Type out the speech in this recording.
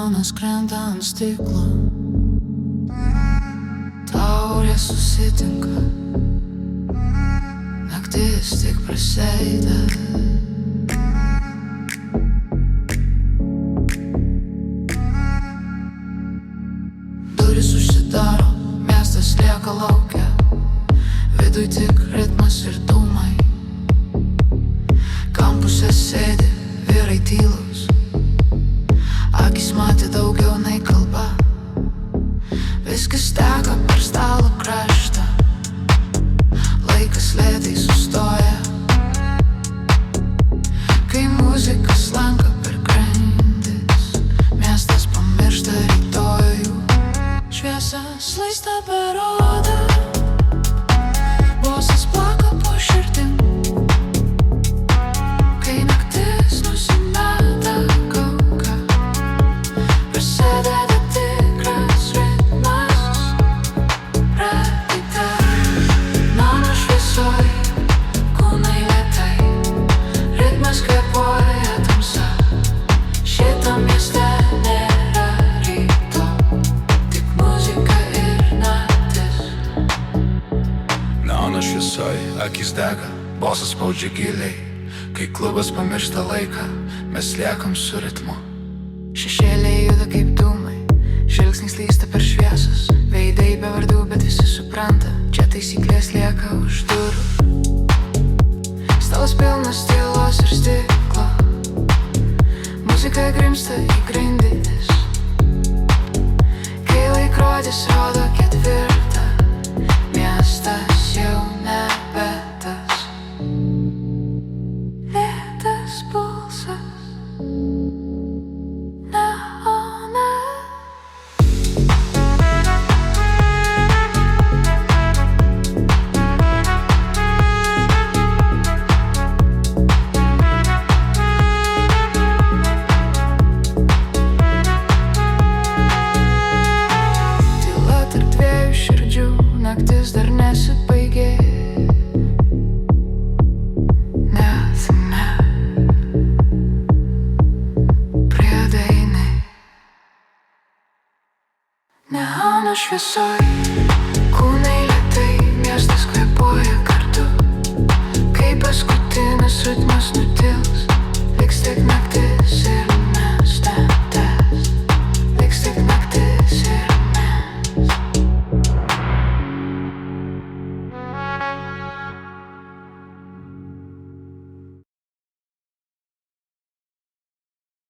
neonas krenta ant stiklo, taurė susitinka, naktis tik prasideda. Durys užsidaro, miestas lieka lauke, viduj tik ritmas ir dūmai. Kampuse sėdi vyrai tylus, akis matė daugiau nei kalba. Viskas teka per stalo kraštą, laikas lėtai sustoja, kai muzika slenka per grindis. Miestas pamiršta rytojų, šviesa slaista per odą, bosas plaka po širdim. Kai naktis nusimeta kauką, prasideda tikras ritmas. Prakaite, namo šviesoj, kūnai lėtai, ritmas kvėpuoja tamsa. Šitam mieste nėra ryto, tik muzika ir naktis. Namo šviesoj, akis dega, bosas spaudžia giliai. Kai klubas pamiršta laiką, mes liekam su ritmu. Šešėliai juda kaip dūmai, žvilgsnis slysta per šviesas. Veidai be vardų, bet visi supranta, čia taisyklės lieka už durų. Stalas pilnas tylos ir stiklo, muzika grimzta į grindis. Kai laikrodis rodo 4, miestas jau nebe tas. Lėtas pulsas, neonas. Tyla tarp dviejų širdžių, naktis dar nesibaigė. Neono šviesoj, kūnai lėtai, miestas kvėpuoja kartu. Kai paskutinis ritmas nutils,